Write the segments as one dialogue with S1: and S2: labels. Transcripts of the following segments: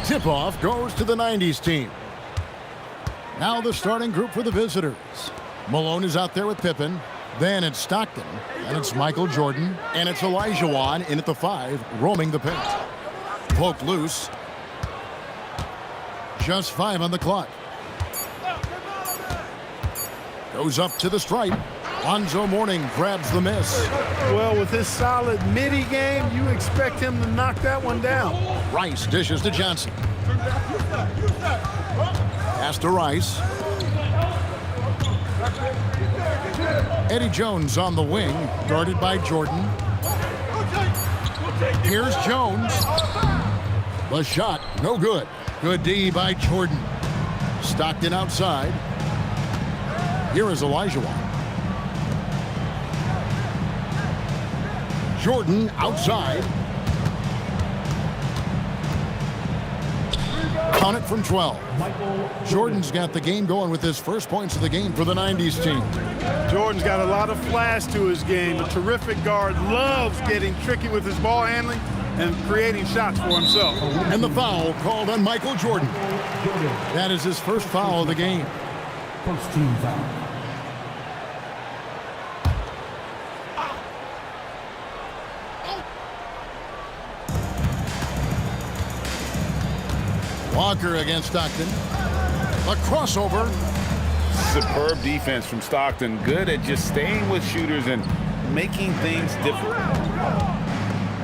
S1: Tip-off goes to the 90s team. Now the starting group for the visitors. Malone is out there with Pippen. Then it's Stockton. And it's Michael Jordan. And it's Olajuwon in at the 5, roaming the paint. Poked loose. Just 5 on the clock. Goes up to the stripe. Lonzo Mourning grabs the miss.
S2: Well, with his solid midi game, you expect him to knock that one down.
S1: Rice dishes to Johnson. Pass to Rice. Eddie Jones on the wing, guarded by Jordan. Here's Jones. The shot, no good. Good D by Jordan. Stockton outside. Here is Olajuwon. Jordan outside. Count it from 12. Jordan's got the game going with his first points of the game for the 90s team.
S2: Jordan's got a lot of flash to his game. A terrific guard, loves getting tricky with his ball handling and creating shots for himself.
S1: And the foul called on Michael Jordan. That is his first foul of the game.
S3: First team foul.
S1: Walker against Stockton. A crossover.
S4: Superb defense from Stockton. Good at just staying with shooters and making things different.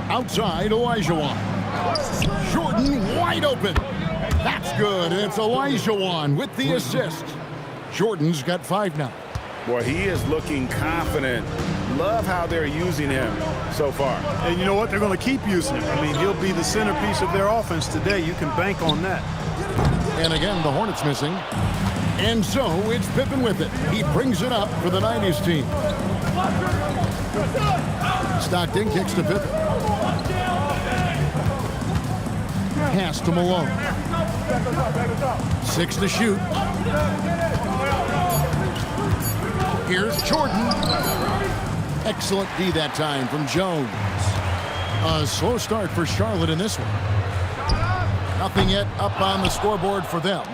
S1: Outside, Olajuwon. Jordan wide open. That's good. And it's Olajuwon with the assist. Jordan's got 5 now.
S4: Boy, he is looking confident. Love how they're using him so far.
S2: And you know what? They're going to keep using him. I mean, he'll be the centerpiece of their offense today. You can bank on that.
S1: And again, the Hornets missing. And so it's Pippen with it. He brings it up for the 90s team. Stockton kicks to Pippen. Pass to Malone. 6 to shoot. Here's Jordan. Excellent D that time from Jones. A slow start for Charlotte in this one. Nothing yet up on the scoreboard for them.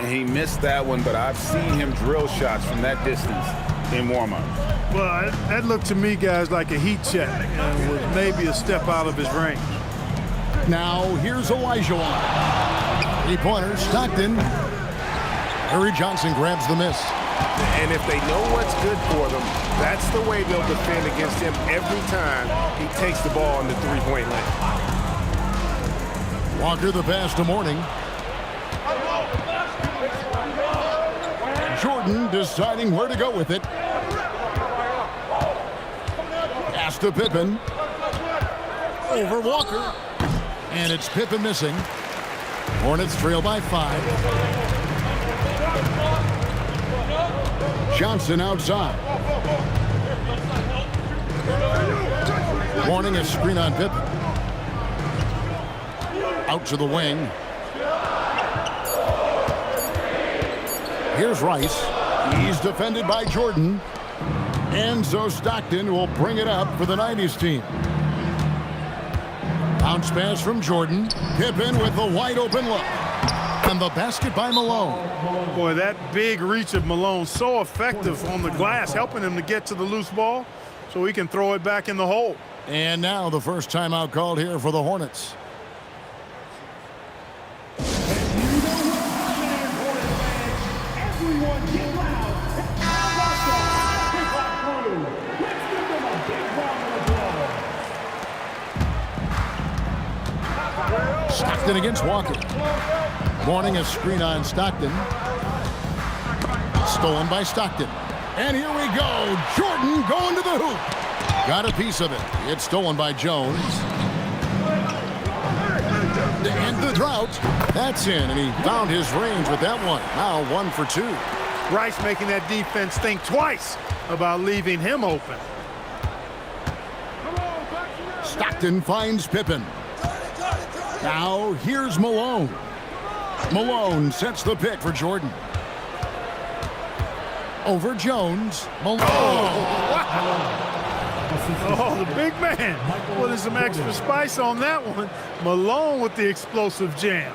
S4: He missed that one, but I've seen him drill shots from that distance in warm-up.
S2: Well, that looked to me, guys, like a heat check and was maybe a step out of his range.
S1: Now, here's Olajuwon. 3-pointer, Stockton. Harry Johnson grabs the miss.
S5: And if they know what's good for them, that's the way they'll defend against him every time he takes the ball in the three-point lane.
S1: Walker the pass to Mourning. Jordan deciding where to go with it. Pass to Pippen. Over Walker. And it's Pippen missing. Hornets trail by 5. Johnson outside. Mourning a screen on Pippen. Out to the wing. Here's Rice. He's defended by Jordan. And so Stockton will bring it up for the 90s team. Bounce pass from Jordan. Pippen with the wide open look. And the basket by Malone.
S2: Boy, that big reach of Malone, so effective on the glass, helping him to get to the loose ball so he can throw it back in the hole.
S1: And now the first timeout called here for the Hornets.
S3: Everyone get loud. Let's give them a big round of applause.
S1: Stockton against Walker. Mourning a screen on Stockton. Stolen by Stockton. And here we go. Jordan going to the hoop. Got a piece of it. It's stolen by Jones. To end the drought. That's in, and he found his range with that one. Now 1 for 2.
S2: Rice making that defense think twice about leaving him open.
S1: Stockton finds Pippen. Now here's Malone. Malone sets the pick for Jordan. Over Jones. Malone.
S2: Oh, the big man putting some extra spice on that one. Malone with the explosive jam.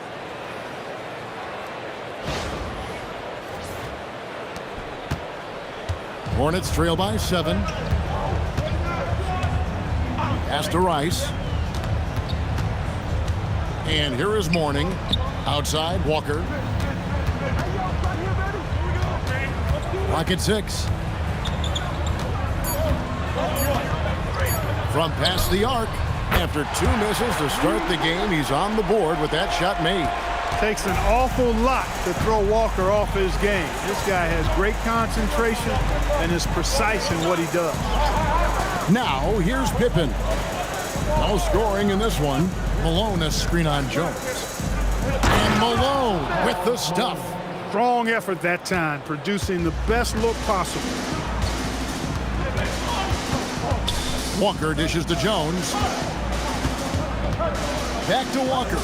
S1: Hornets trail by 7. Pass to Rice. And here is Mourning. Outside, Walker. Clock at 6. From past the arc. After 2 misses to start the game, he's on the board with that shot made.
S2: Takes an awful lot to throw Walker off his game. This guy has great concentration and is precise in what he does.
S1: Now, here's Pippen. No scoring in this one. Malone a screen on Jones. And Malone with the stuff.
S2: Strong effort that time, producing the best look possible.
S1: Walker dishes to Jones. Back to Walker.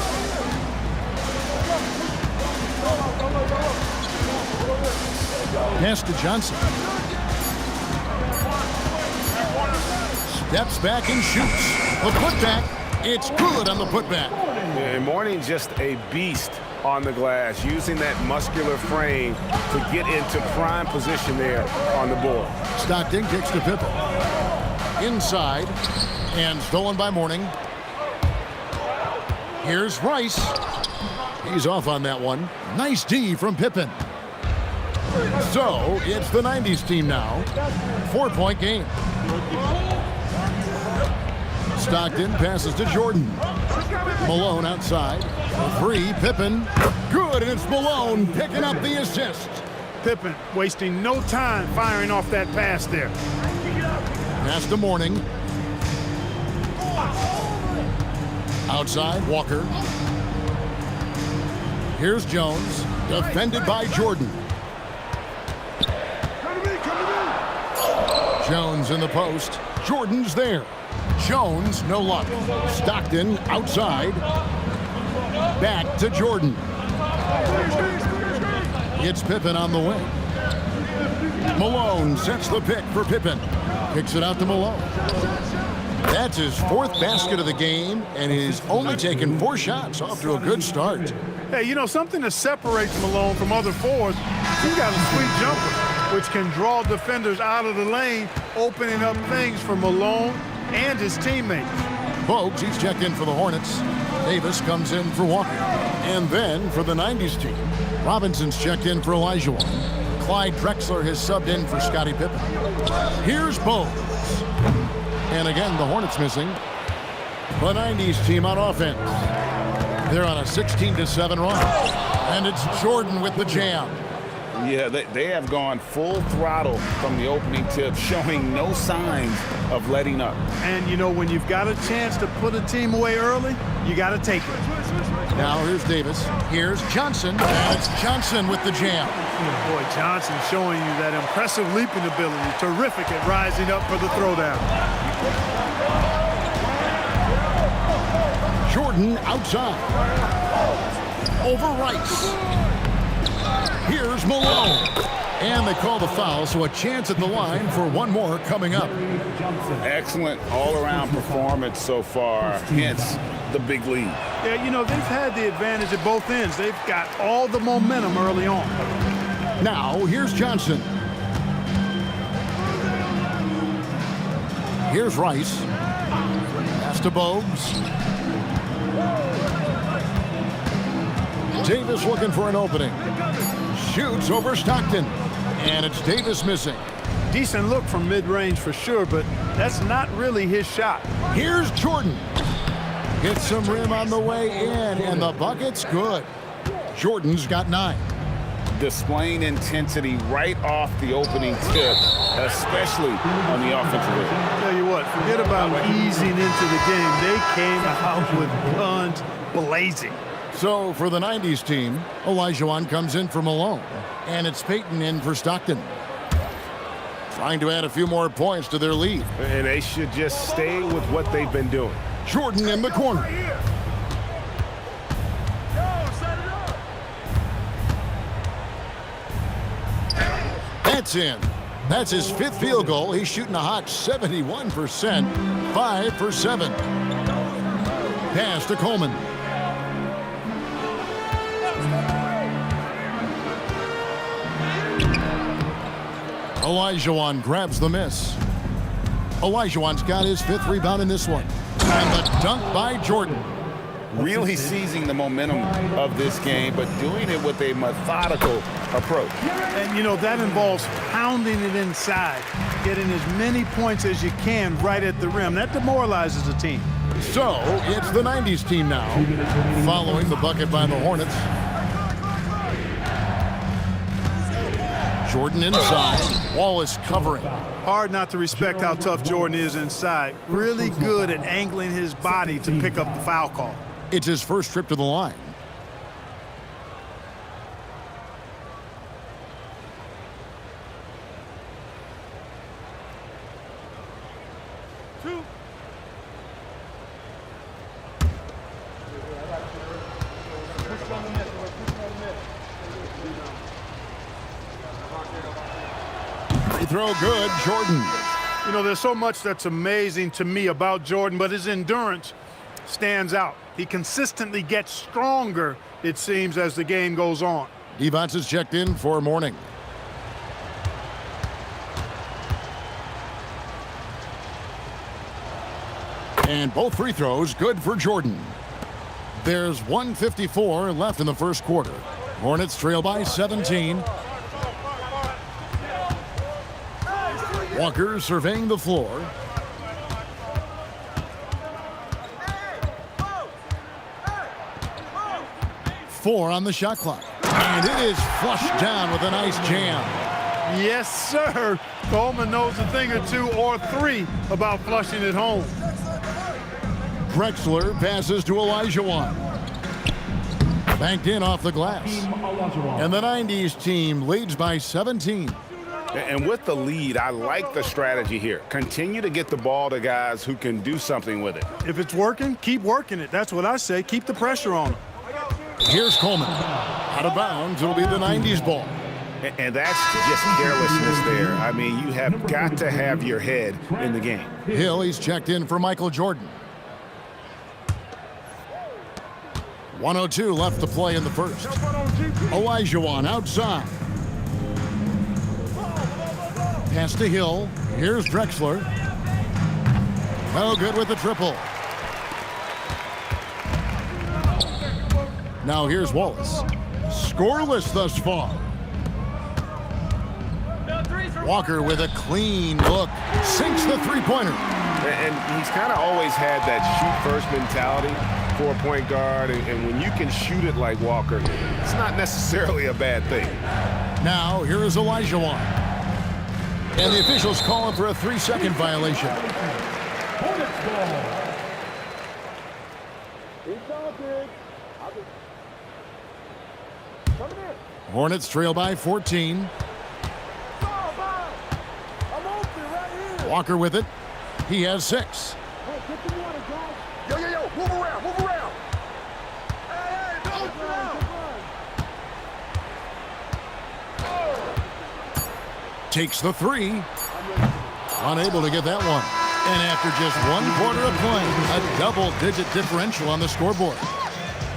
S1: Pass to Johnson. Steps back and shoots. The putback. It's good on the putback.
S5: And Mourning just a beast on the glass, using that muscular frame to get into prime position there on the board.
S1: Stockton kicks to Pippen. Inside. And stolen by Mourning. Here's Rice. He's off on that one. Nice D from Pippen. So, it's the 90s team now. 4-point game. Stockton passes to Jordan. Malone outside. For 3, Pippen. Good, and it's Malone picking up the assist.
S2: Pippen wasting no time firing off that pass there.
S1: Pass to Mourning. Outside, Walker. Here's Jones, defended by Jordan. Jones in the post. Jordan's there. Jones, no luck. Stockton outside. Back to Jordan. It's Pippen on the wing. Malone sets the pick for Pippen. Kicks it out to Malone. That's his 4th basket of the game, and he's only taken 4 shots. Off to a good start.
S2: Hey, you know, something that separates Malone from other forwards, he's got a sweet jumper, which can draw defenders out of the lane, opening up things for Malone and his teammates.
S1: Bogues, he's checked in for the Hornets. Davis comes in for Walker. And then for the 90s team, Robinson's checked in for Olajuwon. Clyde Drexler has subbed in for Scottie Pippen. Here's Bogues. And again, the Hornets missing. The 90s team on offense. They're on a 16-7 run. And it's Jordan with the jam.
S4: Yeah, they have gone full throttle from the opening tip, showing no signs of letting up.
S2: And, you know, when you've got a chance to put a team away early, you got to take it.
S1: Now here's Davis. Here's Johnson. And it's Johnson with the jam.
S2: Boy, Johnson showing you that impressive leaping ability. Terrific at rising up for the throwdown.
S1: Jordan outside. Over Rice. Here's Malone. And they call the foul, so a chance at the line for one more coming up.
S4: Excellent all-around performance so far, hence the big lead.
S2: Yeah, you know, they've had the advantage at both ends. They've got all the momentum early on.
S1: Now, here's Johnson. Here's Rice. Pass to Bogues. Davis looking for an opening. Shoots over Stockton. And it's Davis missing.
S2: Decent look from mid-range for sure, but that's not really his shot.
S1: Here's Jordan. Hits some rim on the way in, and the bucket's good. Jordan's got 9.
S4: Displaying intensity right off the opening tip, especially on the offensive end.
S2: Tell you what, forget about easing into the game. They came out with guns blazing.
S1: So for the 90s team, Olajuwon comes in for Malone, and it's Payton in for Stockton. Trying to add a few more points to their lead.
S5: And they should just stay with what they've been doing.
S1: Jordan in the corner. That's in. That's his 5th field goal. He's shooting a hot 71%. 5 for 7. Pass to Coleman. Olajuwon grabs the miss. Olajuwon's got his 5th rebound in this one. And the dunk by Jordan.
S4: Really seizing the momentum of this game, but doing it with a methodical approach.
S2: And, you know, that involves pounding it inside, getting as many points as you can right at the rim. That demoralizes a team.
S1: So, it's the 90s team now, following the bucket by the Hornets. Jordan inside, Wallace covering.
S2: Hard not to respect how tough Jordan is inside. Really good at angling his body to pick up the foul call.
S1: It's his first trip to the line. Free throw good, Jordan.
S2: You know, there's so much that's amazing to me about Jordan, but his endurance stands out. He consistently gets stronger, it seems, as the game goes on.
S1: Devonts is checked in for Morning. And both free throws good for Jordan. There's 1:54 left in the first quarter. Hornets trail by 17. Walker surveying the floor. Four on the shot clock. And it is flushed down with a nice jam.
S2: Yes, sir. Coleman knows a thing or two or three about flushing it home.
S1: Drexler passes to Olajuwon. Banked in off the glass. And the 90s team leads by 17.
S5: And with the lead, I like the strategy here. Continue to get the ball to guys who can do something with it.
S2: If it's working, keep working it. That's what I say. Keep the pressure on them.
S1: Here's Coleman. Out of bounds, it'll be the 90s ball.
S5: And that's just carelessness there. I mean, you have got to have your head in the game.
S1: Hill, he's checked in for Michael Jordan. 1:02 left to play in the first. Olajuwon outside. Pass to Hill. Here's Drexler. No good with the triple. Now here's Wallace. Scoreless thus far. Walker with a clean look. Sinks the three-pointer.
S5: And he's kind of always had that shoot-first mentality for a point guard. And when you can shoot it like Walker, it's not necessarily a bad thing.
S1: Now here is Olajuwon. And the officials call him for a 3-second violation. Hornets trail by 14. Walker with it. He has 6.
S5: Yo, move around.
S1: Takes the 3. Unable to get that one. And after just 1 quarter of play, a double-digit differential on the scoreboard.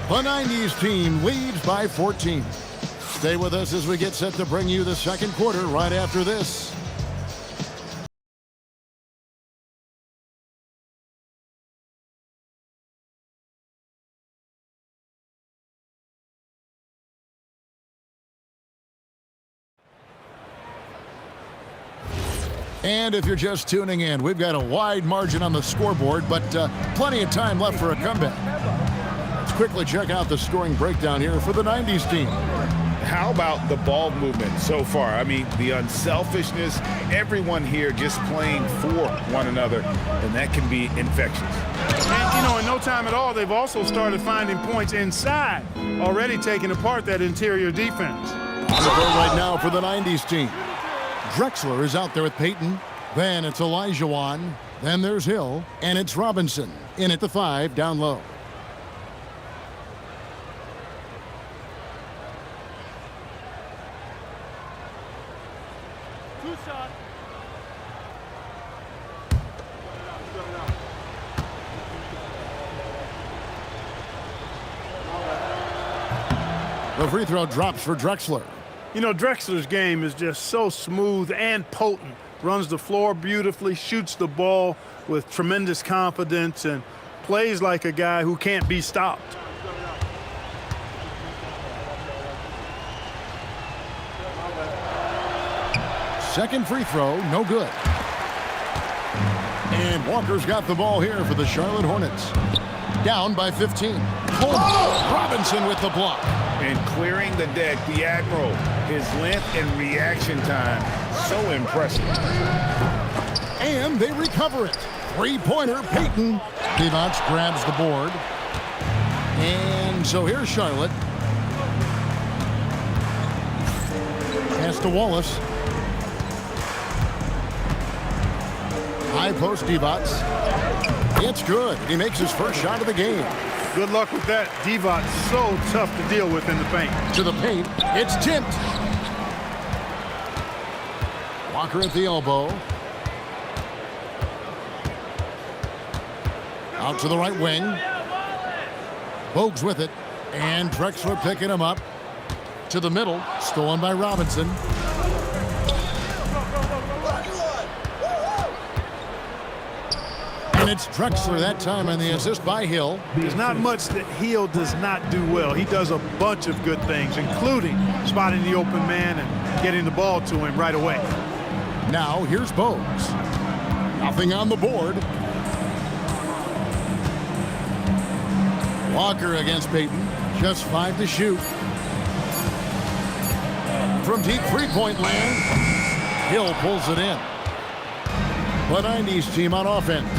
S1: The 90s team leads by 14. Stay with us as we get set to bring you the second quarter right after this. And if you're just tuning in, we've got a wide margin on the scoreboard, but plenty of time left for a comeback. Let's quickly check out the scoring breakdown here for the 90s team.
S4: How about the ball movement so far? I mean, the unselfishness, everyone here just playing for one another, and that can be infectious.
S2: And, you know, in no time at all, they've also started finding points inside, already taking apart that interior defense.
S1: On the board right now for the 90s team. Drexler is out there with Payton. Then it's Olajuwon. Then there's Hill. And it's Robinson in at the 5 down low. The free throw drops for Drexler.
S2: You know, Drexler's game is just so smooth and potent. Runs the floor beautifully, shoots the ball with tremendous confidence, and plays like a guy who can't be stopped.
S1: Second free throw, no good. And Walker's got the ball here for the Charlotte Hornets. Down by 15. Robinson with the block.
S4: And clearing the deck, the Admiral, his length and reaction time, so impressive.
S1: And they recover it. Three-pointer, Payton. Divac grabs the board. And so here's Charlotte. Pass to Wallace. High post Divac. It's good. He makes his first shot of the game.
S2: Good luck with that. Divac so tough to deal with in the paint.
S1: To the paint. It's tipped. Walker at the elbow. Out to the right wing. Bogues with it. And Drexler picking him up. To the middle. Stolen by Robinson. And it's Drexler that time on the assist by Hill.
S2: There's not much that Hill does not do well. He does a bunch of good things, including spotting the open man and getting the ball to him right away.
S1: Now here's Bogues. Nothing on the board. Walker against Payton. Just 5 to shoot. From deep three-point land, Hill pulls it in. The 90s team on offense.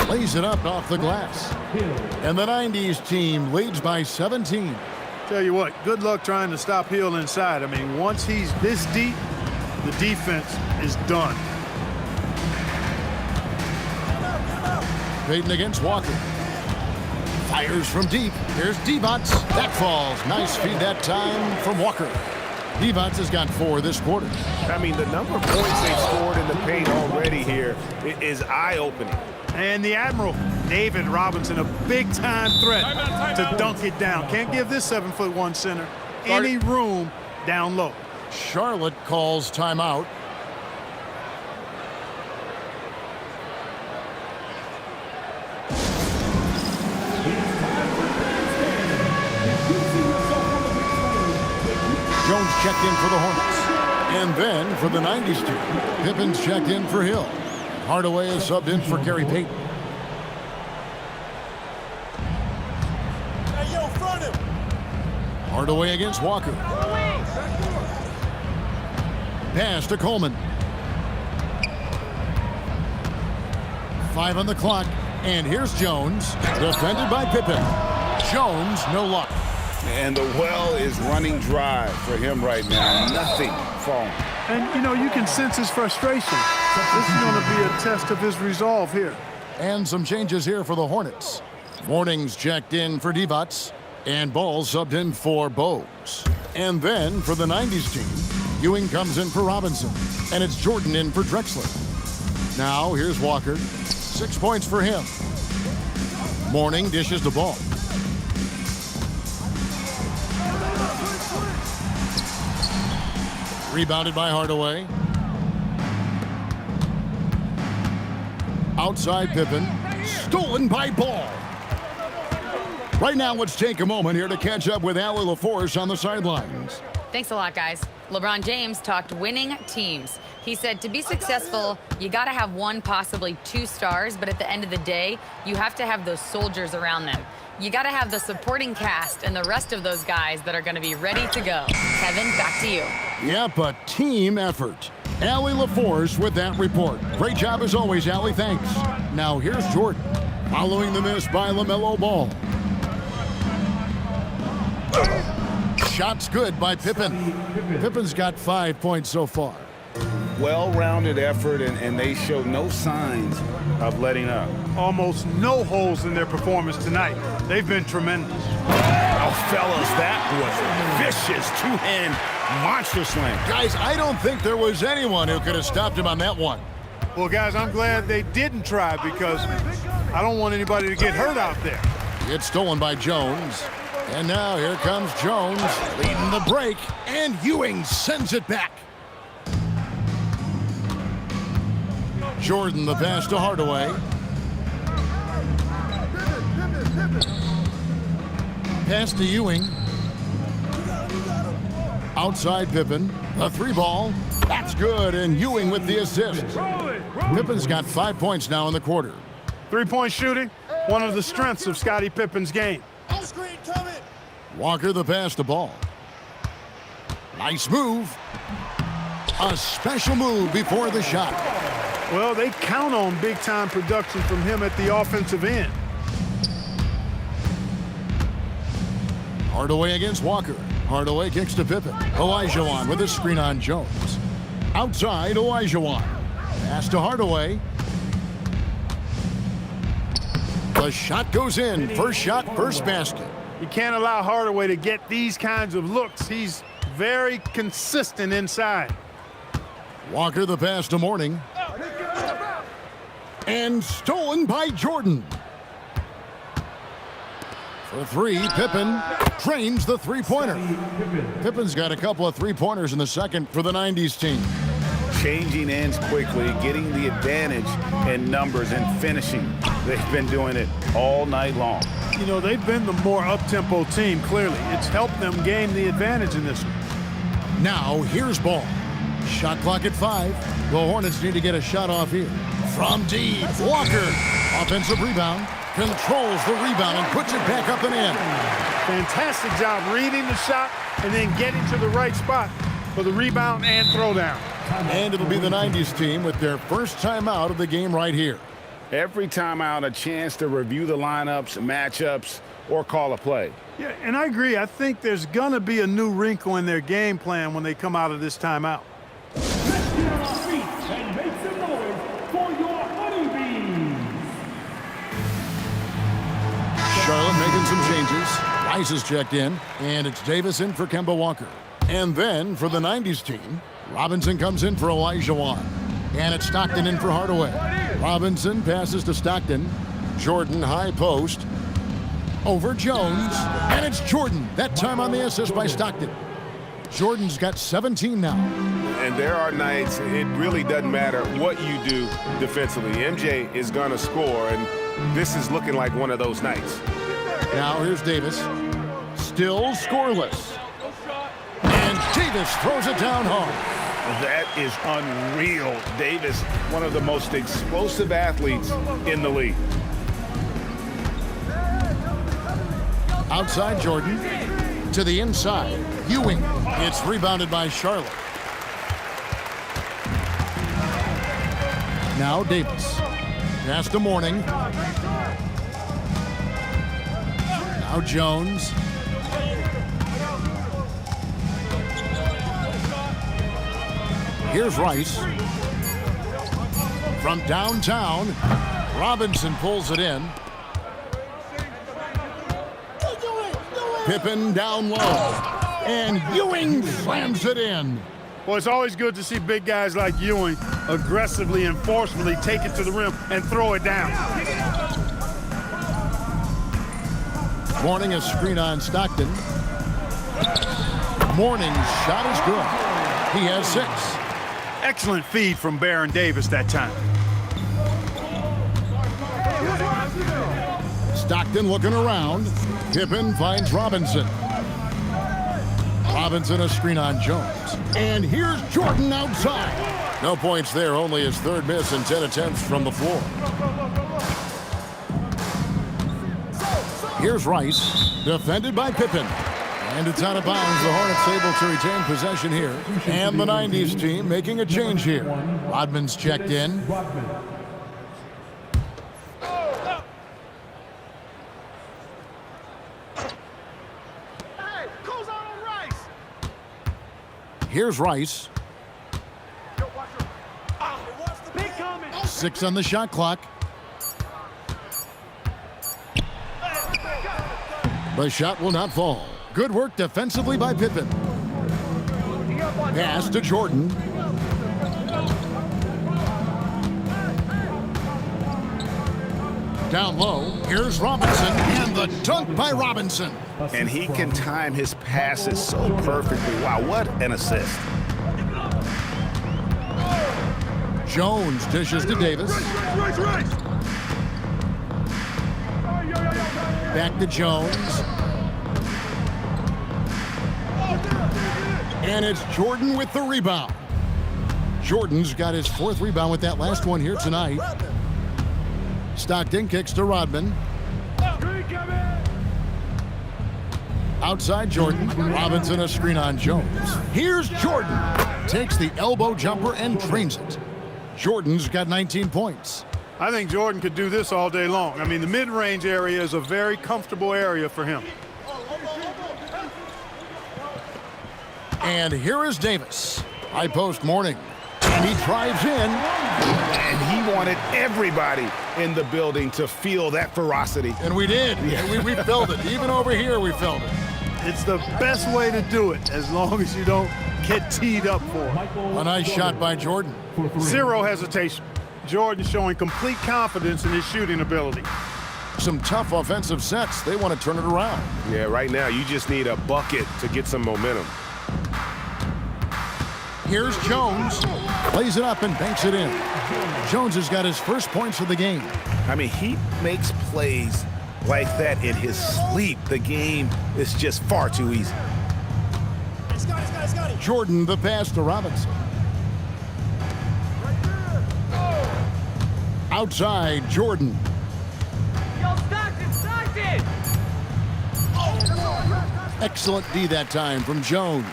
S1: Lays it up off the glass. And the 90s team leads by 17.
S2: Tell you what, good luck trying to stop Hill inside. I mean, once he's this deep, the defense is done.
S1: Payton against Walker. Fires from deep. Here's Divac. That falls. Nice feed that time from Walker. Divac has got 4 this quarter.
S5: I mean, the number of points they've scored in the paint already here is eye-opening.
S2: And the Admiral, David Robinson, a big-time threat to dunk it down. Can't give this 7'1" center any room down low.
S1: Charlotte calls timeout. Jones checked in for the Hornets. And then for the 90s team, Pippen's checked in for Hill. Hardaway is subbed in for Gary Payton.
S6: Hey, yo, front him.
S1: Hardaway against Walker. Pass to Coleman. 5 on the clock. And here's Jones, defended by Pippen. Jones, no luck.
S4: And the well is running dry for him right now. Nothing falling.
S2: And, you know, you can sense his frustration. This is going to be a test of his resolve here.
S1: And some changes here for the Hornets. Morning's checked in for Divac. And Ball subbed in for Bogues. And then for the 90s team, Ewing comes in for Robinson. And it's Jordan in for Drexler. Now here's Walker. 6 points for him. Morning dishes the ball. Rebounded by Hardaway. Outside Pippen. Stolen by Ball. Right now, let's take a moment here to catch up with Allie LaForce on the sidelines.
S7: Thanks a lot, guys. LeBron James talked winning teams. He said to be successful, you got to have 1, possibly 2 stars, but at the end of the day, you have to have those soldiers around them. You got to have the supporting cast and the rest of those guys that are going to be ready to go. Kevin, back to you.
S1: Yep, a team effort. Allie LaForce with that report. Great job as always, Allie. Thanks. Now here's Jordan, following the miss by LaMelo Ball. Shot's good by Pippen. Pippen's got 5 points so far.
S4: Well-rounded effort, and they show no signs of letting up.
S2: Almost no holes in their performance tonight. They've been tremendous.
S4: Oh, fellas, that was a vicious two-hand monster slam.
S1: Guys, I don't think there was anyone who could have stopped him on that one.
S2: Well, guys, I'm glad they didn't try because I don't want anybody to get hurt out there.
S1: It's stolen by Jones. And now here comes Jones leading the break, and Ewing sends it back. Jordan the pass to Hardaway. Pass to Ewing. Outside Pippen. The 3-ball. That's good, and Ewing with the assist. Pippen's got 5 points now in the quarter.
S2: Three-point shooting, one of the strengths of Scottie Pippen's game.
S1: Walker the pass to Ball. Nice move. A special move before the shot.
S2: Well, they count on big-time production from him at the offensive end.
S1: Hardaway against Walker. Hardaway kicks to Pippen. Olajuwon with a screen on Jones. Outside, Olajuwon. Pass to Hardaway. The shot goes in. First shot, first basket.
S2: You can't allow Hardaway to get these kinds of looks. He's very consistent inside.
S1: Walker the pass to Mourning. And stolen by Jordan. For three, Pippen drains the three-pointer. Pippen's got a couple of three-pointers in the second for the 90s team.
S4: Changing ends quickly, getting the advantage in numbers and finishing. They've been doing it all night long.
S2: You know, they've been the more up-tempo team, clearly. It's helped them gain the advantage in this one.
S1: Now, here's Ball. Shot clock at 5. The Hornets need to get a shot off here. From deep, Walker. Offensive rebound. Controls the rebound and puts it back up and in.
S2: Fantastic job reading the shot and then getting to the right spot for the rebound and throwdown.
S1: And it'll be the 90s team with their first timeout of the game right here.
S4: Every timeout, a chance to review the lineups, matchups, or call a play.
S2: Yeah, and I agree. I think there's going to be a new wrinkle in their game plan when they come out of this timeout.
S3: Let's get on our feet and make some noise for your honeybees.
S1: Charlotte making some changes. Rice is checked in, and it's Davis in for Kemba Walker. And then for the 90s team, Robinson comes in for Olajuwon. And it's Stockton in for Hardaway. Robinson passes to Stockton. Jordan high post. Over Jones. And it's Jordan, that time on the assist by Stockton. Jordan's got 17 now.
S5: And there are nights it really doesn't matter what you do defensively. MJ is going to score, and this is looking like one of those nights.
S1: Now here's Davis. Still scoreless. And Davis throws it down hard.
S4: That is unreal. Davis, one of the most explosive athletes in the league.
S1: Outside Jordan. To the inside. Ewing. It's rebounded by Charlotte. Now Davis. Pass to Mourning. Now Jones. Here's Rice. From downtown, Robinson pulls it in. Pippen down low. And Ewing slams it in.
S2: Well, it's always good to see big guys like Ewing aggressively and forcefully take it to the rim and throw it down.
S1: Mourning a screen on Stockton. Mourning's shot is good. He has 6.
S2: Excellent feed from Baron Davis that time.
S1: Stockton looking around. Pippen finds Robinson. Robinson a screen on Jones. And here's Jordan outside. No points there, only his 3rd miss and 10 attempts from the floor. Here's Rice, defended by Pippen. And it's out of bounds. The Hornets able to retain possession here. And the 90s team making a change here. Rodman's checked in. Here's Rice. 6 on the shot clock. The shot will not fall. Good work defensively by Pippen. Pass to Jordan. Down low, here's Robinson, and the dunk by Robinson.
S4: And he can time his passes so perfectly. Wow, what an assist.
S1: Jones dishes to Davis. Back to Jones. And it's Jordan with the rebound. Jordan's got his 4th rebound with that last one here tonight. Stockton kicks to Rodman. Outside Jordan. Robinson a screen on Jones. Here's Jordan. Takes the elbow jumper and drains it. Jordan's got 19 points.
S2: I think Jordan could do this all day long. I mean, the mid-range area is a very comfortable area for him.
S1: And here is Davis. High post Morning. And he drives in.
S4: And he wanted everybody in the building to feel that ferocity.
S1: And we did. Yeah. We felt it. Even over here, we felt it.
S2: It's the best way to do it, as long as you don't get teed up for it.
S1: A nice shot by Jordan.
S2: Zero hesitation. Jordan showing complete confidence in his shooting ability.
S1: Some tough offensive sets. They want to turn it around.
S5: Yeah, right now you just need a bucket to get some momentum.
S1: Here's Jones. Plays it up and banks it in. Jones has got his first points of the game.
S4: I mean, he makes plays like that in his sleep. The game is just far too easy.
S1: Jordan the pass to Robinson. Outside, Jordan. Excellent D that time from Jones.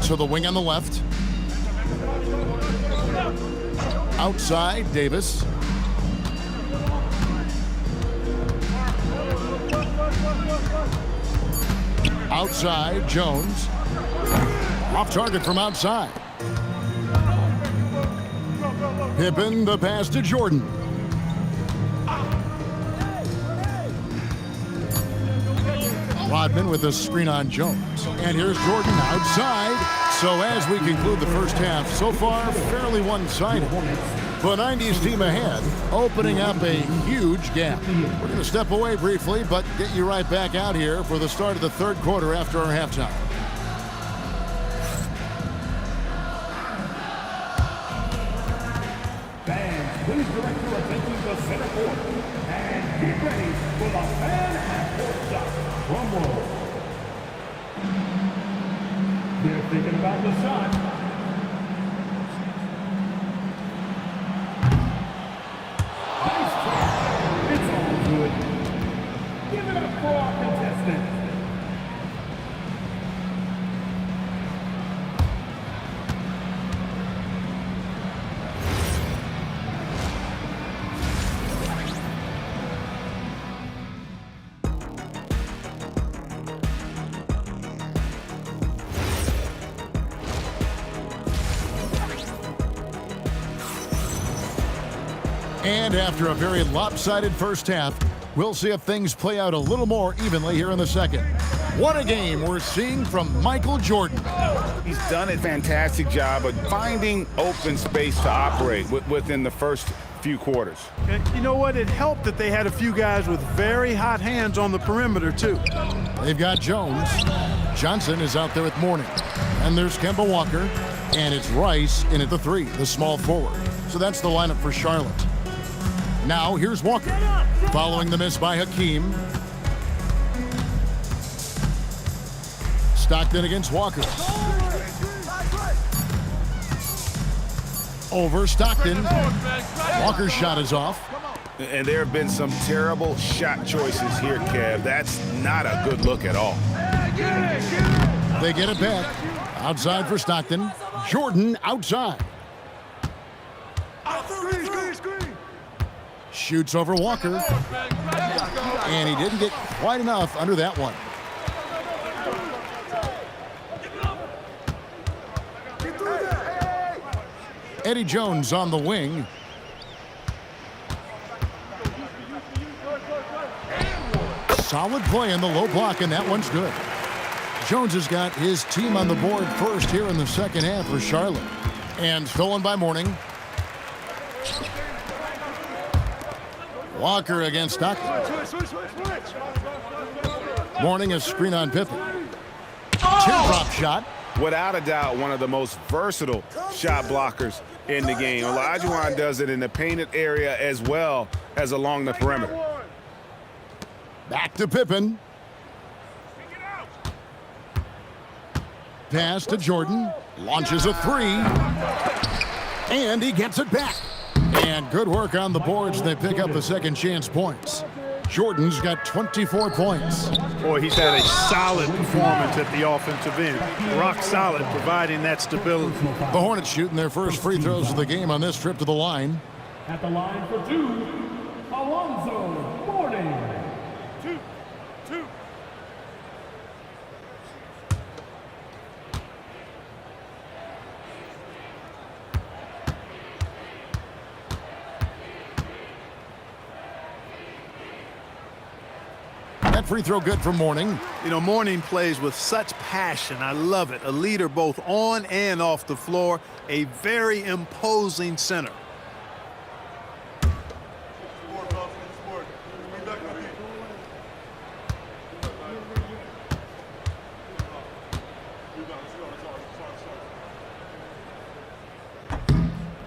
S1: To the wing on the left. Outside, Davis. Outside, Jones. Off target from outside. Pippen, the pass to Jordan. Rodman with a screen on Jones. And here's Jordan outside. So as we conclude the first half, so far fairly one-sided. The 90s team ahead, opening up a huge gap. We're going to step away briefly, but get you right back out here for the start of the third quarter after our halftime.
S3: Fans, please direct your attention to center court and get ready for the fan half-court shot. Drum roll. They're thinking about the shot. Nice try. It's all good. Give it up for our contestant.
S1: And after a very lopsided first half, we'll see if things play out a little more evenly here in the second. What a game we're seeing from Michael Jordan.
S4: He's done a fantastic job of finding open space to operate within the first few quarters.
S2: And you know what? It helped that they had a few guys with very hot hands on the perimeter, too.
S1: They've got Jones. Johnson is out there with Morning. And there's Kemba Walker. And it's Rice in at the 3, the small forward. So that's the lineup for Charlotte. Now here's Walker. Following the miss by Hakeem. Stockton against Walker. Over Stockton. Walker's shot is off.
S4: And there have been some terrible shot choices here, Kev. That's not a good look at all.
S1: They get it back. Outside for Stockton. Jordan outside. Shoots over Walker. And he didn't get quite enough under that one. Eddie Jones on the wing. Solid play in the low block, and that one's good. Jones has got his team on the board first here in the second half for Charlotte. And stolen by Morning. Walker against Stockton. Mourning a screen on Pippen. Teardrop shot.
S5: Without a doubt, one of the most versatile shot blockers in the game. Olajuwon does it in the painted area as well as along the perimeter.
S1: Back to Pippen. Pass to Jordan. Launches a three. And he gets it back. And good work on the boards. They pick up the second chance points. Jordan's got 24 points.
S2: Boy, he's had a solid performance at the offensive end. Rock solid, providing that stability.
S1: The Hornets shooting their first free throws of the game on this trip to the line.
S3: At the line for two, Alonzo Mourning. Two.
S1: That free throw good for Mourning.
S2: You know, Mourning plays with such passion. I love it. A leader both on and off the floor. A very imposing center.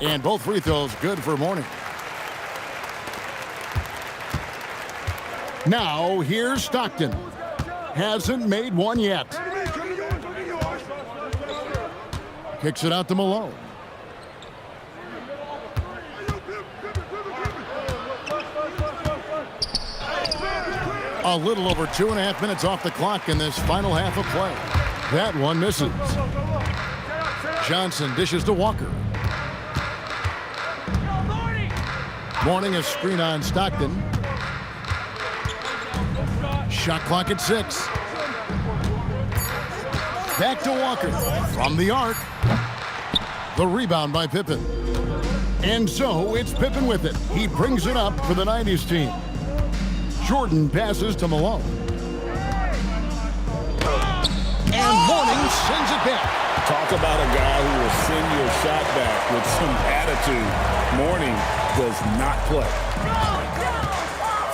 S1: And both free throws good for Mourning. Now, here's Stockton. Hasn't made one yet. Kicks it out to Malone. A little over 2.5 minutes off the clock in this final half of play. That one misses. Johnson dishes to Walker. Mourning a screen on Stockton. Shot clock at 6. Back to Walker from the arc. The rebound by Pippen. And so it's Pippen with it. He brings it up for the 90s team. Jordan passes to Malone. And Mourning sends it back.
S4: Talk about a guy who will send your shot back with some attitude. Mourning does not play.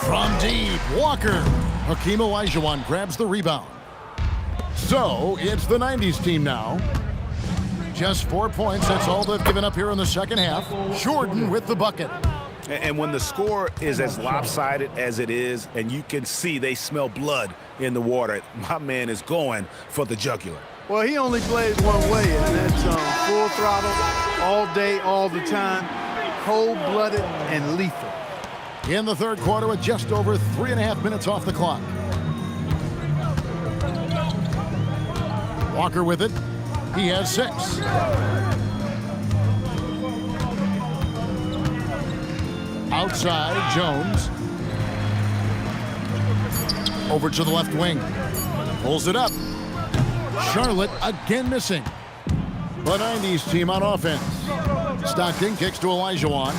S1: From deep, Walker. Hakeem Olajuwon grabs the rebound. So it's the 90s team now. Just 4 points. That's all they've given up here in the second half. Jordan with the bucket.
S5: And when the score is as lopsided as it is, and you can see they smell blood in the water, my man is going for the jugular.
S2: Well, he only plays one way, and that's full throttle, all day, all the time, cold-blooded and lethal.
S1: In the third quarter with just over 3.5 minutes off the clock. Walker with it. He has 6. Outside, Jones. Over to the left wing. Pulls it up. Charlotte again missing. The 90s team on offense. Stockton kicks to Olajuwon.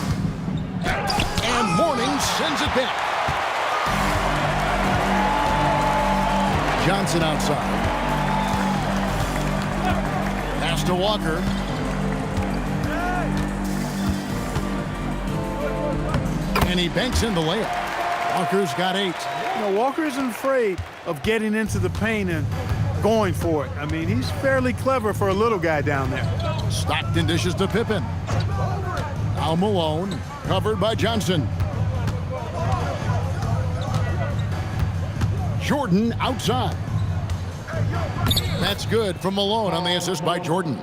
S1: And Mourning sends it back. Johnson outside. Pass to Walker. And he banks in the layup. Walker's got 8.
S2: You know, Walker isn't afraid of getting into the paint and going for it. I mean, he's fairly clever for a little guy down there.
S1: Stockton dishes to Pippen. Now Malone, covered by Johnson. Jordan outside. That's good from Malone on the assist by Jordan.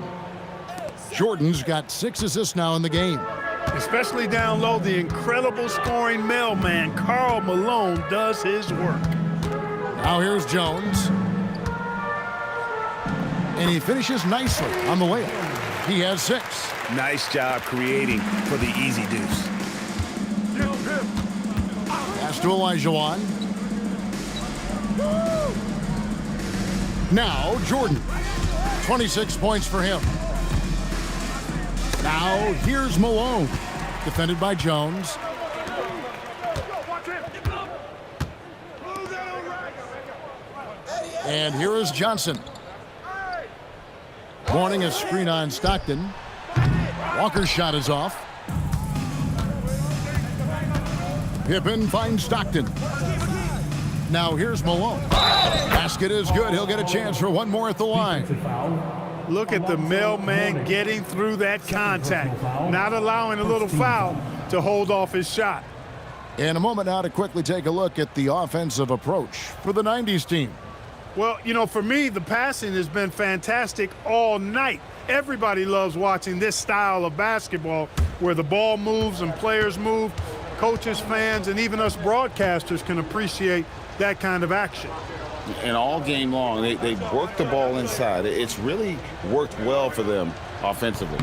S1: Jordan's got 6 assists now in the game.
S2: Especially down low, the incredible scoring mailman, Karl Malone, does his work.
S1: Now here's Jones. And he finishes nicely on the layup. He has 6.
S5: Nice job creating for the easy deuce.
S1: Pass to Olajuwon. Now Jordan. 26 points for him. Now here's Malone. Defended by Jones. And here is Johnson. Mourning a screen on Stockton. Walker's shot is off. Pippen finds Stockton. Now here's Malone. Basket is good. He'll get a chance for one more at the line.
S2: Look at the mailman getting through that contact, not allowing a little foul to hold off his shot.
S1: In a moment now to quickly take a look at the offensive approach for the 90s team.
S2: Well, you know, for me, the passing has been fantastic all night. Everybody loves watching this style of basketball where the ball moves and players move. Coaches, fans, and even us broadcasters can appreciate that kind of action.
S4: And all game long, they work the ball inside. It's really worked well for them offensively.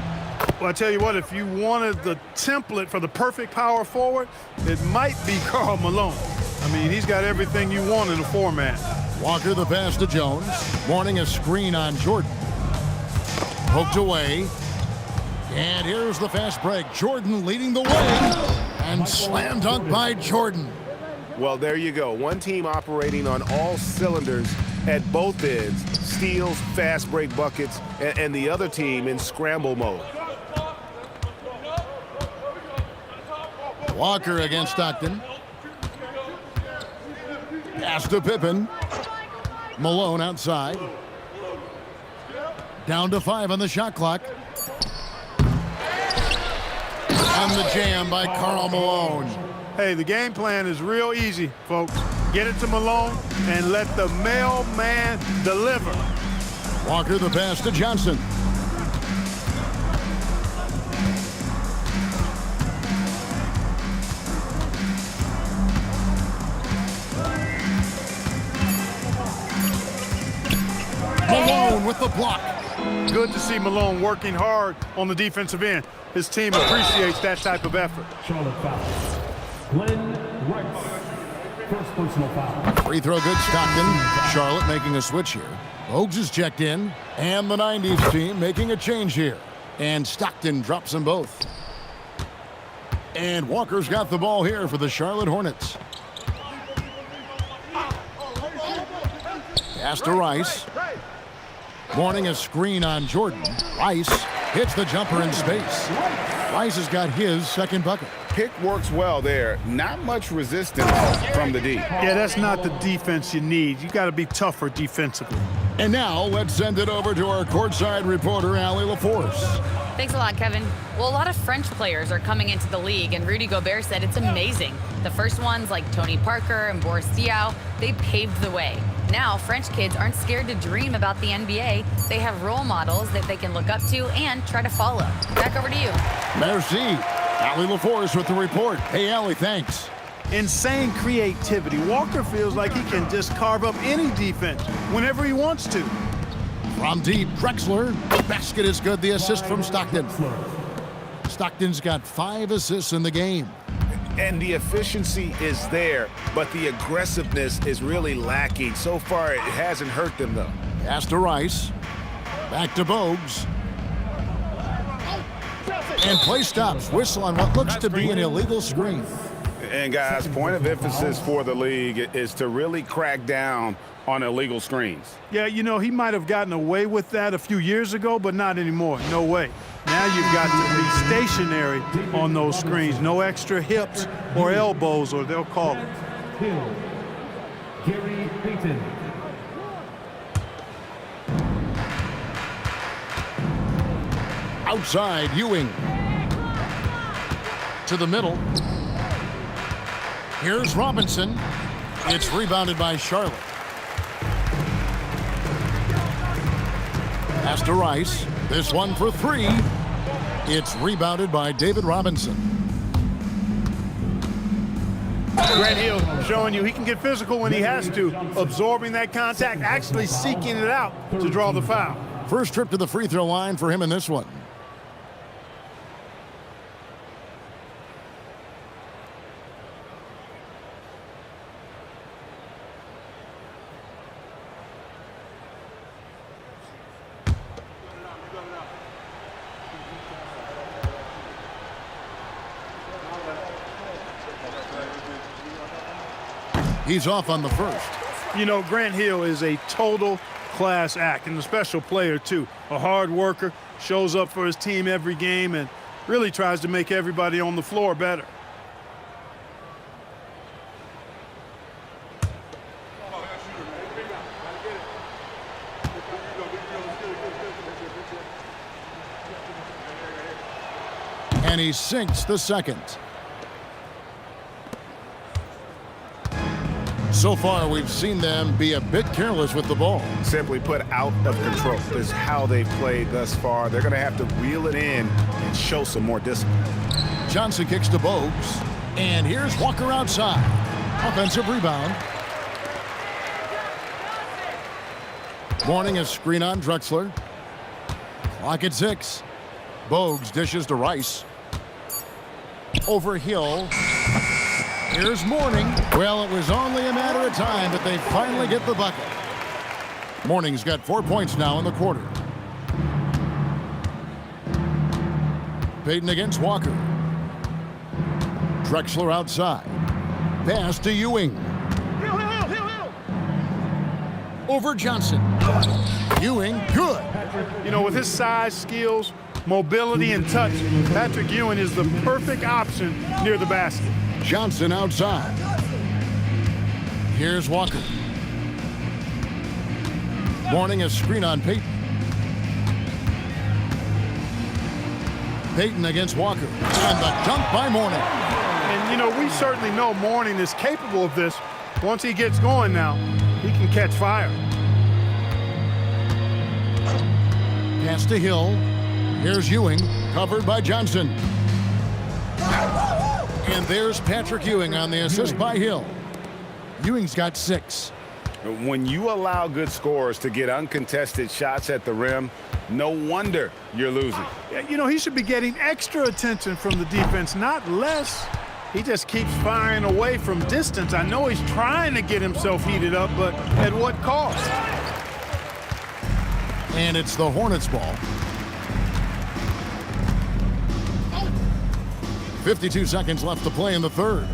S2: Well, I tell you what, if you wanted the template for the perfect power forward, it might be Karl Malone. I mean, he's got everything you want in a format.
S1: Walker the pass to Jones. Warning a screen on Jordan. Poked away. And here's the fast break. Jordan leading the way. And slam dunk by Jordan.
S5: Well, there you go. One team operating on all cylinders at both ends. Steals, fast break buckets, and the other team in scramble mode.
S1: Walker against Stockton. Pass to Pippen. Malone outside. Down to 5 on the shot clock. And the jam by Karl Malone.
S2: Hey, the game plan is real easy, folks. Get it to Malone and let the mailman deliver.
S1: Walker the pass to Johnson. Malone with the block.
S2: Good to see Malone working hard on the defensive end. His team appreciates that type of effort.
S3: Charlotte foul. Glenn Rice. First personal foul.
S1: Free throw good, Stockton. Charlotte making a switch here. Bogues is checked in. And the 90s team making a change here. And Stockton drops them both. And Walker's got the ball here for the Charlotte Hornets. Pass to Rice. Warning a screen on Jordan. Rice hits the jumper in space. Rice has got his second bucket.
S4: Pick works well there. Not much resistance from the D.
S2: Yeah, that's not the defense you need. You got to be tougher defensively.
S1: And now let's send it over to our courtside reporter, Allie LaForce.
S7: Thanks a lot, Kevin. Well, a lot of French players are coming into the league, and Rudy Gobert said it's amazing. The first ones, like Tony Parker and Boris Diaw, they paved the way. Now, French kids aren't scared to dream about the NBA. They have role models that they can look up to and try to follow. Back over to you.
S1: Merci. Allie LaForce with the report. Hey, Allie, thanks.
S2: Insane creativity. Walker feels like he can just carve up any defense whenever he wants to.
S1: From deep, Drexler. Basket is good. The assist from Stockton. Stockton's got 5 assists in the game.
S4: And the efficiency is there, but the aggressiveness is really lacking. So far, it hasn't hurt them, though.
S1: Pass to Rice. Back to Bogues. And play stops. Whistle on what looks to be an illegal screen.
S4: And, guys, point of emphasis for the league is to really crack down on illegal screens.
S2: Yeah, you know, he might have gotten away with that a few years ago, but not anymore. No way. Now you've got to be stationary on those screens. No extra hips or elbows, or they'll call it.
S3: Hill. Gary Payton.
S1: Outside, Ewing. To the middle. Here's Robinson. It's rebounded by Charlotte. Pass to Rice. This one for 3. It's rebounded by David Robinson.
S2: Grant Hill showing you he can get physical when he has to, absorbing that contact, actually seeking it out to draw the foul.
S1: First trip to the free throw line for him in this one. He's off on the first.
S2: You know, Grant Hill is a total class act and a special player, too. A hard worker, shows up for his team every game, and really tries to make everybody on the floor better.
S1: And he sinks the second. So far, we've seen them be a bit careless with the ball.
S5: Simply put, out of control is how they've played thus far. They're going to have to reel it in and show some more discipline.
S1: Johnson kicks to Bogues. And here's Walker outside. Offensive rebound. Morning, a screen on Drexler. Clock at 6. Bogues dishes to Rice. Over Hill. Here's Morning. Well, it was only a matter of time, but they finally get the bucket. Morning's got 4 points now in the quarter. Payton against Walker. Drexler outside. Pass to Ewing. Over Johnson. Ewing, good.
S2: You know, with his size, skills, mobility, and touch, Patrick Ewing is the perfect option near the basket.
S1: Johnson outside. Here's Walker. Morning, a screen on Payton. Payton against Walker. And the dunk by Morning.
S2: And, you know, we certainly know Morning is capable of this. Once he gets going now, he can catch fire.
S1: Pass to Hill. Here's Ewing, covered by Johnson. And there's Patrick Ewing on the assist by Hill. Ewing's got 6.
S5: When you allow good scorers to get uncontested shots at the rim, no wonder you're losing.
S2: You know, he should be getting extra attention from the defense, not less. He just keeps firing away from distance. I know he's trying to get himself heated up, but at what cost?
S1: And it's the Hornets ball. 52 seconds left to play in the third.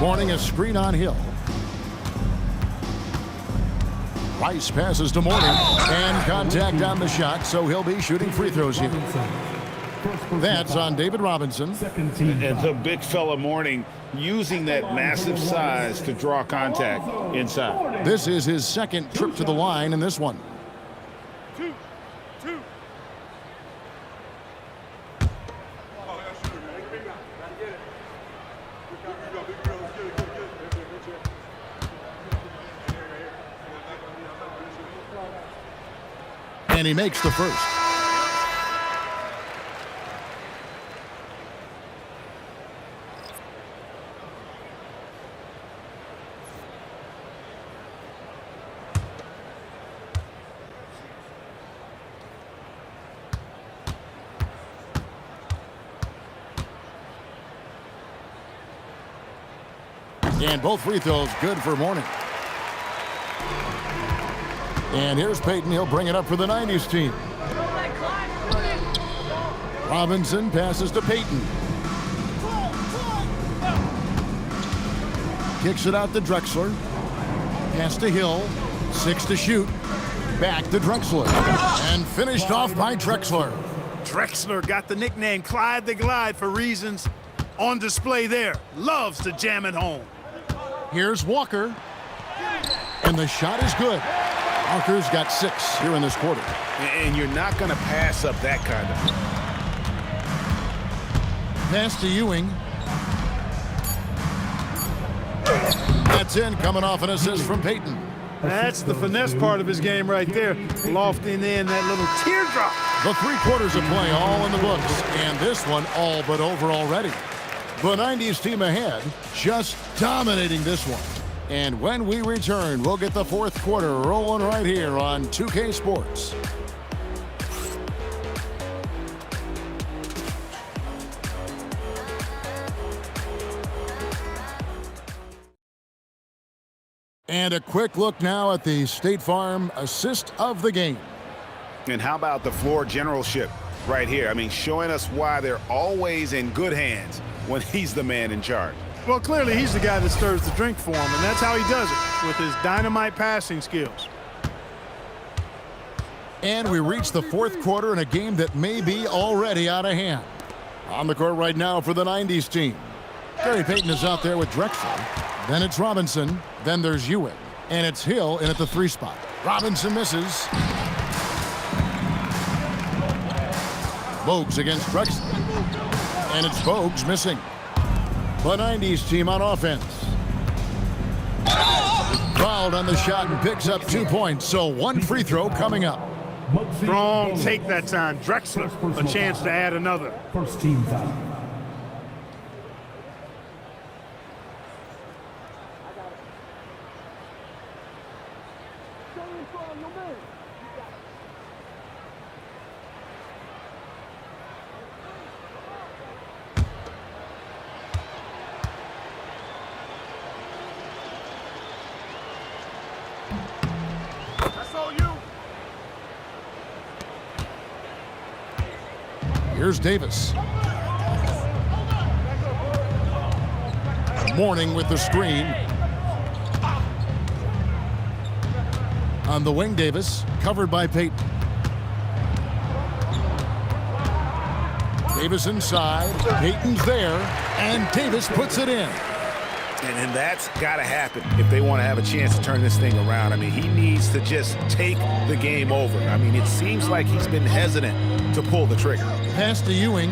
S1: Morning, a screen on Hill. Rice passes to Morning, and contact on the shot, so he'll be shooting free throws here. That's on David Robinson.
S4: And the big fella Morning using that massive size to draw contact inside.
S1: This is his second trip to the line in this one. And he makes the first. And both free throws good for Morning. And here's Payton. He'll bring it up for the 90s team. Robinson passes to Payton. Kicks it out to Drexler. Pass to Hill. 6 to shoot. Back to Drexler. And finished off by Drexler.
S2: Drexler got the nickname Clyde the Glide for reasons on display there. Loves to jam it home.
S1: Here's Walker. And the shot is good. Walker's got 6 here in this quarter.
S5: And you're not going to pass up that kind of.
S1: Pass to Ewing. That's in, coming off an assist from Payton.
S2: That's the finesse part of his game right there. Lofting in that little teardrop.
S1: The 3 quarters of play all in the books, and this one all but over already. The 90s team ahead, just dominating this one. And when we return, we'll get the 4th quarter rolling right here on 2K Sports. And a quick look now at the State Farm assist of the game.
S5: And how about the floor generalship right here? I mean, showing us why they're always in good hands when he's the man in charge.
S2: Well, clearly he's the guy that stirs the drink for him, and that's how he does it, with his dynamite passing skills.
S1: And we reach the 4th quarter in a game that may be already out of hand. On the court right now for the 90s team. Gary Payton is out there with Drexler. Then it's Robinson. Then there's Ewing. And it's Hill in at the 3 spot. Robinson misses. Bogues against Drexler. And it's Bogues missing. The 90s team on offense. Fouled on the shot and picks up 2 points. So 1 free throw coming up.
S2: Strong take that time. Drexler, a chance to add another.
S3: First team foul.
S1: Here's Davis. Mourning with the screen. On the wing, Davis, covered by Payton. Davis inside. Payton's there, and Davis puts it in.
S4: And that's got to happen if they want to have a chance to turn this thing around. I mean, he needs to just take the game over. I mean, it seems like he's been hesitant to pull the trigger.
S1: Pass to Ewing.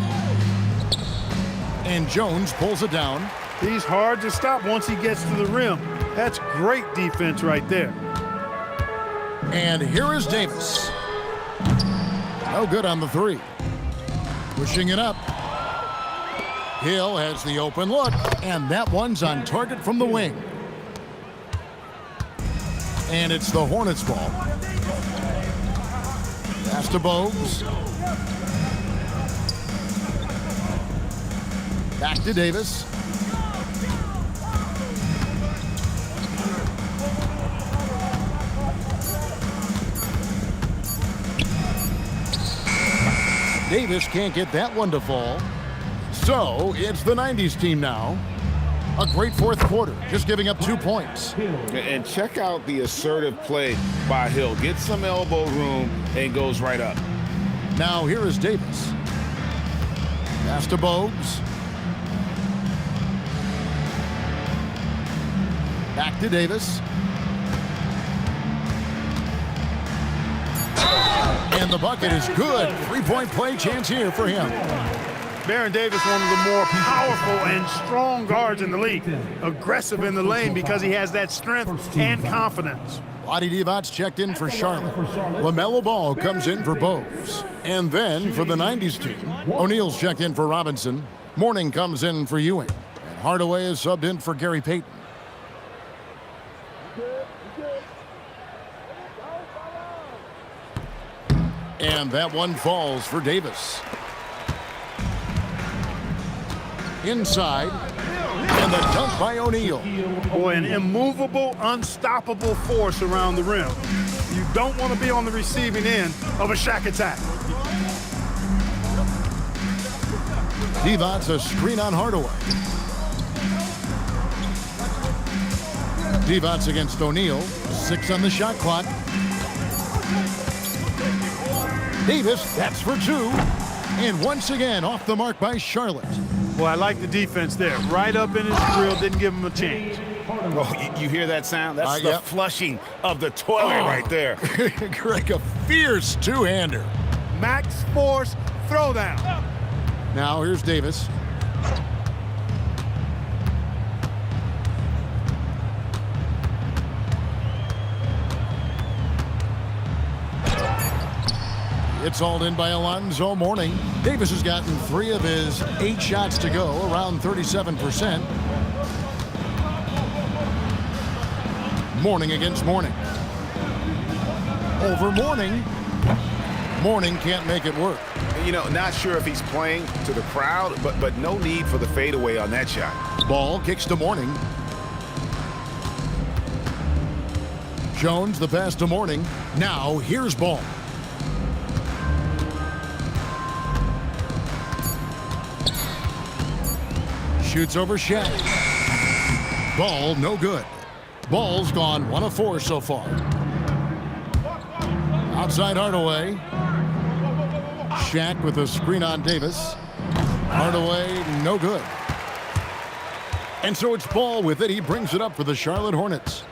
S1: And Jones pulls it down.
S2: He's hard to stop once he gets to the rim. That's great defense right there.
S1: And here is Davis. No good on the 3. Pushing it up. Hill has the open look, and that one's on target from the wing. And it's the Hornets ball. Pass to Bogues. Back to Davis. Davis can't get that one to fall. So it's the 90s team now. A great fourth quarter, just giving up 2 points.
S4: And check out the assertive play by Hill. Gets some elbow room and goes right up.
S1: Now here is Davis. Pass to Bogues. Back to Davis. And the bucket is good. 3-point play chance here for him.
S2: Baron Davis, one of the more powerful and strong guards in the league. Aggressive in the lane because he has that strength and confidence.
S1: Lottie Divac checked in for Charlotte. LaMelo Ball comes in for Bogues. And then for the 90s team, O'Neal's checked in for Robinson. Mourning comes in for Ewing. And Hardaway is subbed in for Gary Payton. And that one falls for Davis. Inside, and the dunk by O'Neal.
S2: Boy, an immovable, unstoppable force around the rim. You don't want to be on the receiving end of a Shaq attack.
S1: Divac a screen on Hardaway. Divac against O'Neal. 6 on the shot clock. Davis, that's for 2. And once again, off the mark by Charlotte.
S2: Boy, I like the defense there. Right up in his grill, didn't give him a chance.
S4: Oh, you hear that sound? That's the
S1: yep.
S4: flushing of the toilet right there.
S1: Greg, a fierce two-hander.
S2: Max force throwdown.
S1: Now here's Davis. It's hauled in by Alonzo Mourning. Davis has gotten 3 of his 8 shots to go, around 37%. Mourning against Mourning. Over Mourning. Mourning can't make it work.
S4: You know, not sure if he's playing to the crowd, but no need for the fadeaway on that shot.
S1: Ball kicks to Mourning. Jones, the pass to Mourning. Now here's Ball. Shoots over Shaq. Ball, no good. Ball's gone 1 of 4 so far. Outside Hardaway. Shaq with a screen on Davis. Hardaway, no good. And so it's Ball with it. He brings it up for the Charlotte Hornets.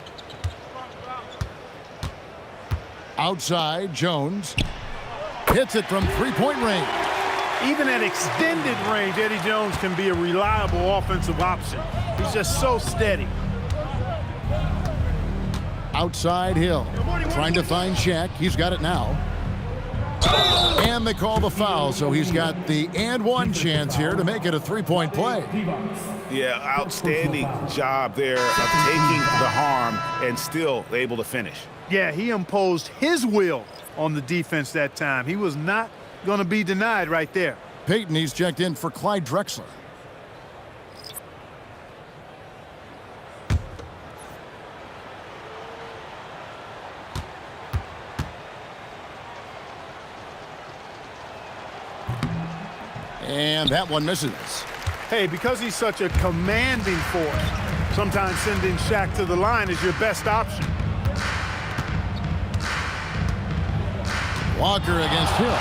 S1: Outside, Jones. Hits it from 3-point range.
S2: Even at extended range, Eddie Jones can be a reliable offensive option. He's just so steady.
S1: Outside Hill, trying to find Shaq. He's got it now. And they call the foul, so he's got the and one chance here to make it a three-point play.
S4: Yeah, outstanding job there of taking the harm and still able to finish.
S2: Yeah, he imposed his will on the defense that time. He was not going to be denied right there.
S1: Payton, he's checked in for Clyde Drexler. And that one misses.
S2: Hey, because he's such a commanding force, sometimes sending Shaq to the line is your best option.
S1: Walker against Hill.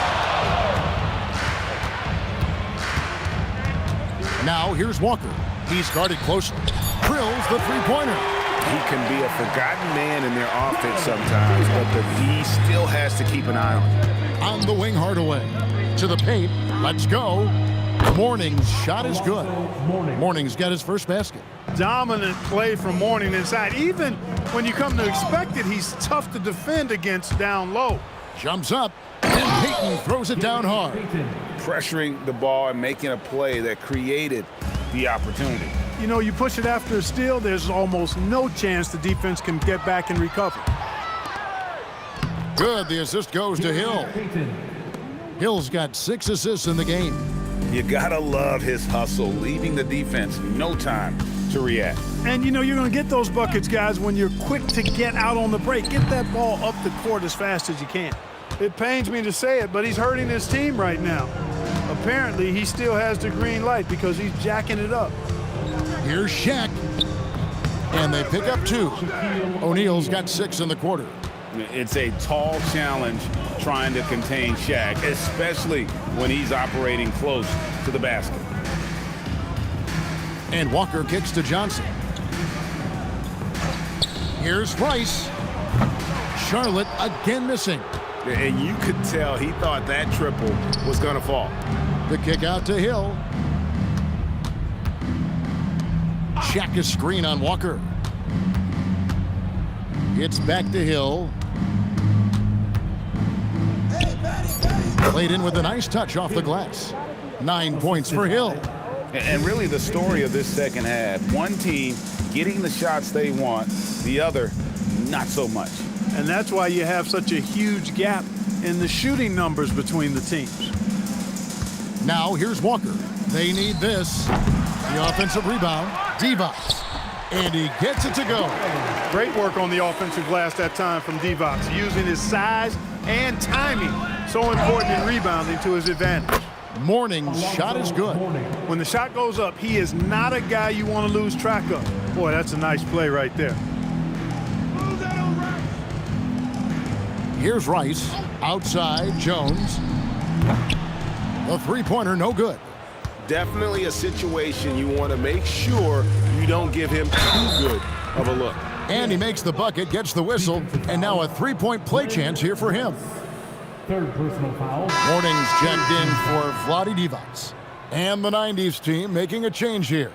S1: Now here's Walker. He's guarded closely. Drills the three-pointer.
S4: He can be a forgotten man in their offense sometimes, but he still has to keep an eye on him.
S1: On the wing, Hardaway. To the paint. Let's go. Morning's shot is good. Morning's got his first basket.
S2: Dominant play from Morning inside. Even when you come to expect it, he's tough to defend against down low.
S1: Jumps up, and Payton throws it down hard.
S4: Pressuring the ball and making a play that created the opportunity.
S2: You know, you push it after a steal, there's almost no chance the defense can get back and recover.
S1: Good, the assist goes to Hill. Hill's got 6 assists in the game.
S4: You gotta love his hustle, leaving the defense no time to react.
S2: And you know you're going to get those buckets, guys, when you're quick to get out on the break. Get that ball up the court as fast as you can. It pains me to say it, but he's hurting his team right now. Apparently, he still has the green light because he's jacking it up.
S1: Here's Shaq. And they pick up 2. O'Neal's got 6 in the quarter.
S4: It's a tall challenge trying to contain Shaq, especially when he's operating close to the basket.
S1: And Walker kicks to Johnson. Here's Rice. Charlotte again missing.
S4: And you could tell he thought that triple was going to fall.
S1: The kick out to Hill. Shaq a screen on Walker. It's back to Hill. Played in with a nice touch off the glass. 9 points for Hill.
S4: And really the story of this second half, one team getting the shots they want, the other not so much.
S2: And that's why you have such a huge gap in the shooting numbers between the teams.
S1: Now here's Walker. They need this. The offensive rebound, Divac. And he gets it to go.
S2: Great work on the offensive glass that time from Divac, using his size and timing, so important in rebounding, to his advantage.
S1: Morning's shot is good.
S2: When the shot goes up, he is not a guy you want to lose track of. Boy, that's a nice play right there.
S1: Here's Rice. Outside, Jones. The three-pointer, no good.
S5: Definitely a situation you want to make sure you don't give him too good of a look.
S1: And he makes the bucket, gets the whistle, and now a three-point play chance here for him.
S3: Third personal foul.
S1: Morning's checked in for Vlade Divac. And the 90s team making a change here.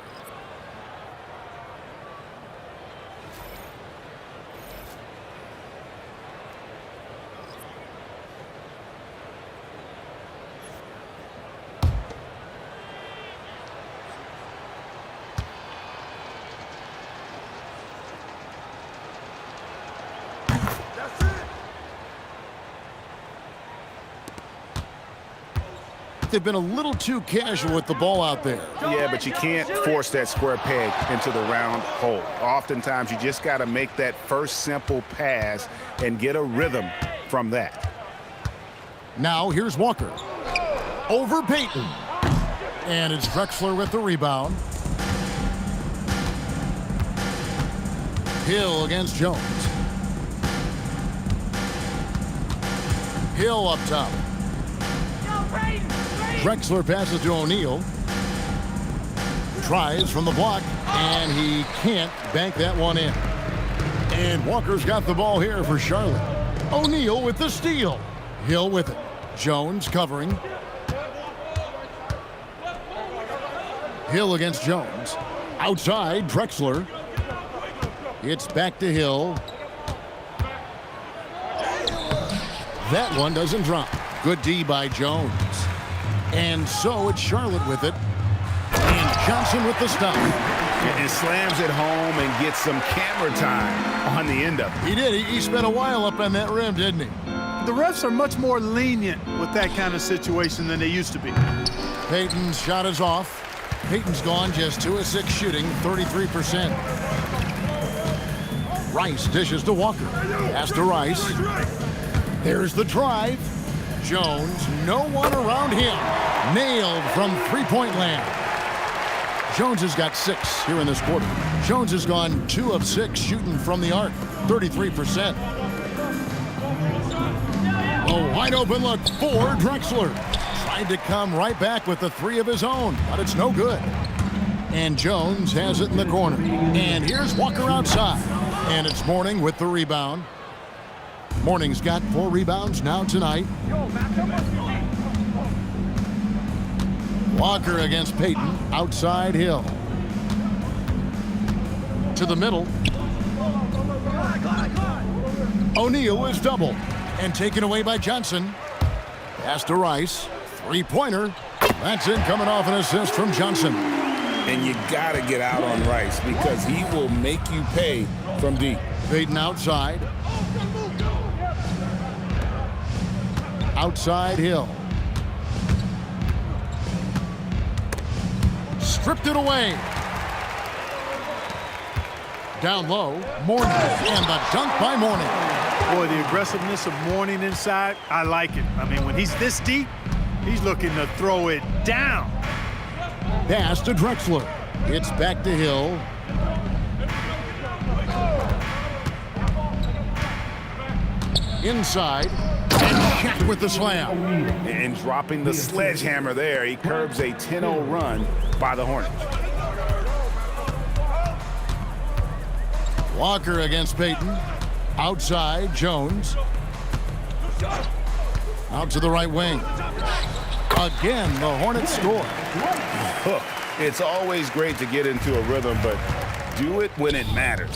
S1: They've been a little too casual with the ball out there.
S4: Yeah, but you can't force that square peg into the round hole. Oftentimes, you just got to make that first simple pass and get a rhythm from that.
S1: Now here's Walker. Over Payton. And it's Drexler with the rebound. Hill against Jones. Hill up top. Drexler passes to O'Neal. Tries from the block, and he can't bank that one in. And Walker's got the ball here for Charlotte. O'Neal with the steal. Hill with it. Jones covering. Hill against Jones. Outside, Drexler. It's back to Hill. That one doesn't drop. Good D by Jones. And so it's Charlotte with it. And Johnson with the stop.
S4: And slams it home and gets some camera time on the end of it.
S1: He did. He spent a while up on that rim, didn't he?
S2: The refs are much more lenient with that kind of situation than they used to be.
S1: Payton's shot is off. Payton's gone just 2 of 6 shooting, 33%. Rice dishes to Walker. Pass to Rice. There's the drive. Jones, no one around him. Nailed from three-point land. Jones has got 6 here in this quarter. Jones has gone 2 of 6 shooting from the arc, 33%. A wide open look for Drexler. Tried to come right back with the 3 of his own, but it's no good. And Jones has it in the corner. And here's Walker outside. And it's Mourning with the rebound. Mourning's got 4 rebounds now tonight. Walker against Payton. Outside Hill. To the middle. O'Neal is doubled. And taken away by Johnson. Pass to Rice. Three-pointer. That's it, coming off an assist from Johnson.
S4: And you got to get out on Rice because he will make you pay from deep.
S1: Payton outside. Outside Hill. Stripped it away. Down low, Mourning, and the dunk by Mourning.
S2: Boy, the aggressiveness of Mourning inside, I like it. I mean, when he's this deep, he's looking to throw it down.
S1: Pass to Drexler. It's back to Hill. Inside. And Shaq with the slam.
S4: And dropping the sledgehammer there, he curbs a 10-0 run by the Hornets.
S1: Walker against Payton. Outside, Jones. Out to the right wing. Again, the Hornets score.
S4: It's always great to get into a rhythm, but do it when it matters.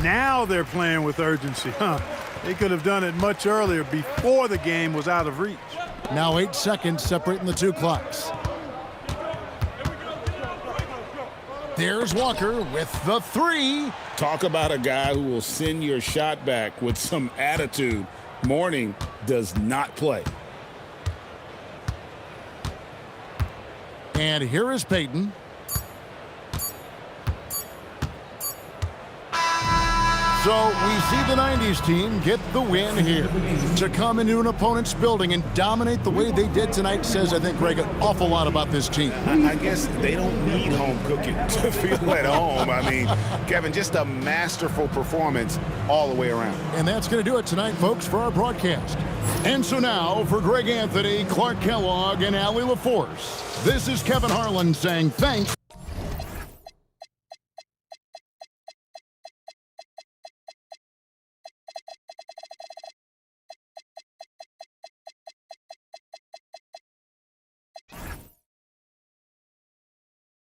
S2: Now they're playing with urgency, huh? They could have done it much earlier before the game was out of reach.
S1: Now 8 seconds separating the 2 clocks. There's Walker with the 3.
S4: Talk about a guy who will send your shot back with some attitude. Mourning does not play.
S1: And here is Payton. So we see the 90s team get the win here. To come into an opponent's building and dominate the way they did tonight says, I think, Greg, an awful lot about this team.
S4: I guess they don't need home cooking to feel at home. I mean, Kevin, just a masterful performance all the way around.
S1: And that's going to do it tonight, folks, for our broadcast. And so now, for Greg Anthony, Clark Kellogg, and Allie LaForce, this is Kevin Harlan saying thanks.